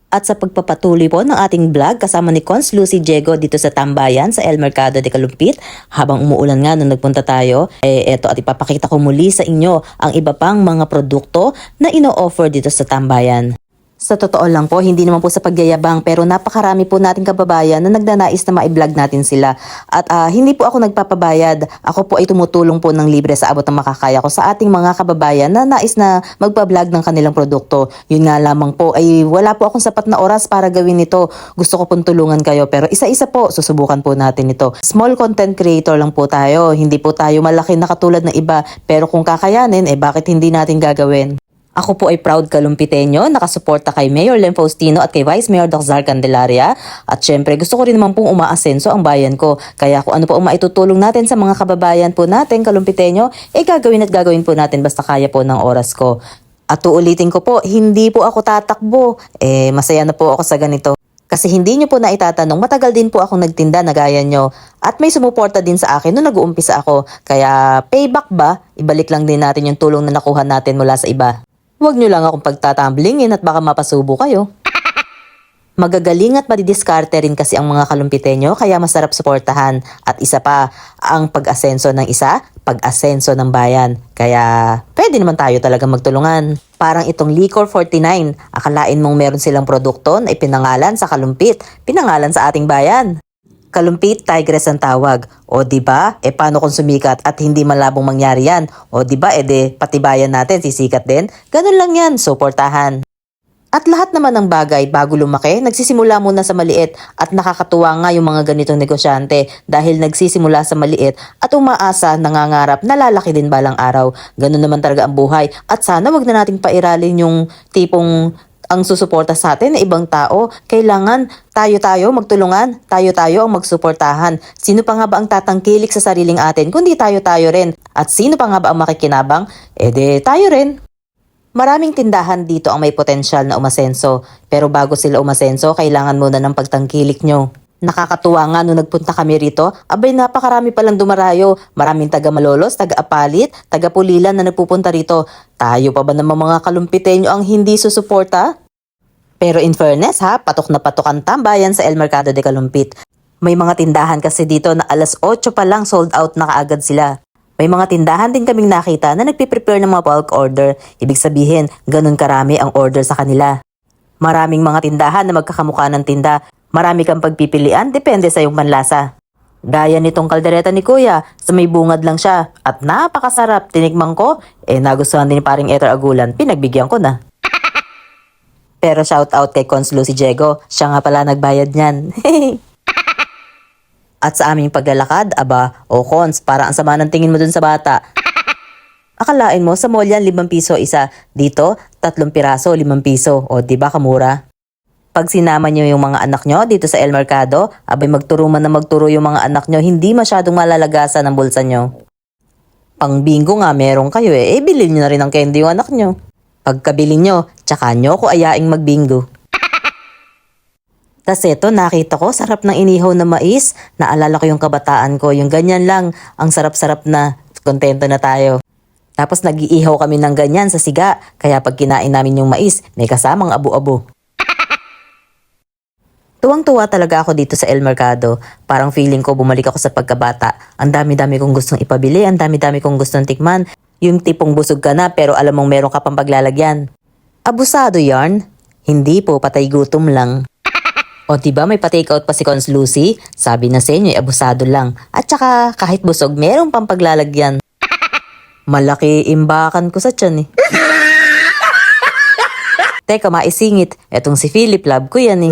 at sa pagpapatuloy po ng ating vlog kasama ni Cons Lucy Diego dito sa Tambayan sa El Mercado de Calumpit. Habang umuulan nga nung nagpunta tayo, eto at ipapakita ko muli sa inyo ang iba pang mga produkto na ino-offer dito sa Tambayan. Sa totoo lang po, hindi naman po sa pagyayabang pero napakarami po nating kababayan na nagnanais na ma-vlog natin sila. At hindi po ako nagpapabayad. Ako po ay tumutulong po ng libre sa abot ng makakaya ko sa ating mga kababayan na nais na magpa-vlog ng kanilang produkto. Yun nga lamang po ay wala po akong sapat na oras para gawin ito. Gusto ko pong tulungan kayo pero isa-isa po susubukan po natin ito. Small content creator lang po tayo. Hindi po tayo malaki na katulad ng iba pero kung kakayanin bakit hindi natin gagawin? Ako po ay proud Kalumpiteño, nakasuporta kay Mayor Lem Faustino at kay Vice Mayor Doc Zar Candelaria. At syempre gusto ko rin naman pong umaasenso ang bayan ko. Kaya kung ano po ang maitutulong natin sa mga kababayan po natin Kalumpiteño, gagawin at gagawin po natin basta kaya po ng oras ko. At uulitin ko po, hindi po ako tatakbo. Masaya na po ako sa ganito. Kasi hindi nyo po na itatanong, matagal din po akong nagtinda na gaya nyo. At may sumuporta din sa akin nung nag-uumpisa ako. Kaya payback ba? Ibalik lang din natin yung tulong na nakuha natin mula sa iba. Huwag nyo lang akong pagtatamblingin at baka mapasubo kayo. Magagaling at madidiskarte rin kasi ang mga Kalumpiteño kaya masarap suportahan. At isa pa, ang pag-asenso ng isa, pag-asenso ng bayan. Kaya pwede naman tayo talaga magtulungan. Parang itong Licor 49, akalain mong meron silang produkto na ipinangalan sa Kalumpit, pinangalan sa ating bayan. Kalumpit Tigres ang tawag. O diba? Paano kung sumikat at hindi malabong mangyari yan? O diba? Pati bayan natin sisikat din. Ganun lang yan, suportahan. At lahat naman ng bagay bago lumaki, nagsisimula muna sa maliit at nakakatuwa nga yung mga ganitong negosyante dahil nagsisimula sa maliit at umaasa, nangangarap, nalalaki din balang araw. Ganun naman talaga ang buhay at sana wag na nating pairalin yung tipong ang susuporta sa atin na ibang tao. Kailangan tayo-tayo magtulungan, tayo-tayo ang magsuportahan. Sino pa nga ba ang tatangkilik sa sariling atin kundi tayo-tayo rin? At sino pa nga ba ang makikinabang? Tayo rin. Maraming tindahan dito ang may potensyal na umasenso. Pero bago sila umasenso, kailangan muna ng pagtangkilik nyo. Nakakatuwa nga nung nagpunta kami rito, napakarami palang dumarayo. Maraming taga-Malolos, taga-Apalit, taga-Pulilan na nagpupunta rito. Tayo pa ba naman mga Kalumpiteño ang hindi susuporta? Pero in fairness patok na patok ang Tambayan sa El Mercado de Calumpit. May mga tindahan kasi dito na alas 8 pa lang sold out na kaagad sila. May mga tindahan din kaming nakita na nagpiprepare ng mga bulk order. Ibig sabihin, ganun karami ang order sa kanila. Maraming mga tindahan na magkakamukha ng tinda. Marami kang pagpipilian, depende sa iyong panlasa. Gaya nitong kaldereta ni Kuya, sa may bungad lang siya. At napakasarap, tinikman ko, nagustuhan din ni paring Ether Agulan, pinagbigyan ko na. Pero shout out kay Cons Lucy Diego, siya nga pala nagbayad niyan. At sa aming paglalakad, Cons, para ang sama ng tingin mo dun sa bata. Akalain mo, sa mall yan, 5 piso isa. Dito, 3 piraso, 5 piso. O, diba kamura? Pag sinama nyo yung mga anak nyo dito sa El Mercado, magturo man na magturo yung mga anak nyo, hindi masyadong malalagasan ang bulsa nyo. Pang bingo nga meron kayo bilhin nyo na rin ang candy yung anak nyo. Pagkabili nyo, tsaka nyo ko ayaing magbingo. Tas eto, nakita ko, sarap ng inihaw na mais. Naalala ko yung kabataan ko, yung ganyan lang, ang sarap-sarap na, kontento na tayo. Tapos nag-iihaw kami ng ganyan sa siga, kaya pag kinain namin yung mais, may kasamang abo-abo. Tuwang-tuwa talaga ako dito sa El Mercado. Parang feeling ko bumalik ako sa pagkabata. Ang dami-dami kong gustong ipabili, ang dami-dami kong gustong tikman. Yung tipong busog ka na pero alam mong meron ka pang paglalagyan. Abusado yarn? Hindi po, patay gutom lang. O diba may pa-take out pa si Cons Lucy? Sabi na sa inyo, abusado lang. At saka kahit busog, meron pang paglalagyan. Malaki imbakan ko sa tiyan Teka, maisingit. Etong si Philip, love ko yan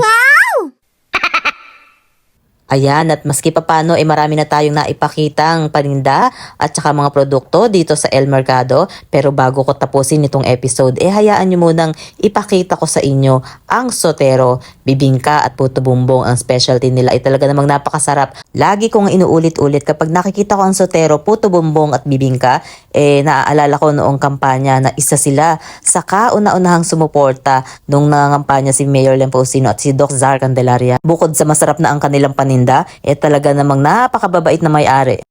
Ayan, at maski pa paano marami na tayong naipakitang paninda at saka mga produkto dito sa El Mercado. Pero bago ko tapusin itong episode, hayaan nyo munang ipakita ko sa inyo ang sotero, bibingka at puto bumbong. Ang specialty nila ay talaga namang napakasarap. Lagi kong inuulit-ulit kapag nakikita ko ang sotero, puto bumbong at bibingka, naaalala ko noong kampanya na isa sila sa kauna-unahang sumuporta nung nangangampanya si Mayor Lem Faustino at si Doc Zar Candelaria. Bukod sa masarap na ang kanilang paninda, talaga namang napakababait na may-ari.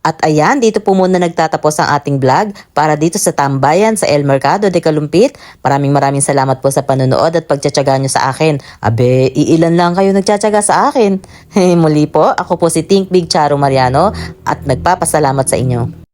At ayan, dito po muna nagtatapos ang ating vlog para dito sa tambayan sa El Mercado de Calumpit. Maraming salamat po sa panonood at pagtsatsaga nyo sa akin. Abe, iilan lang kayo nagtsatsaga sa akin. Muli po, ako po si Think Big Charo Mariano at nagpapasalamat sa inyo.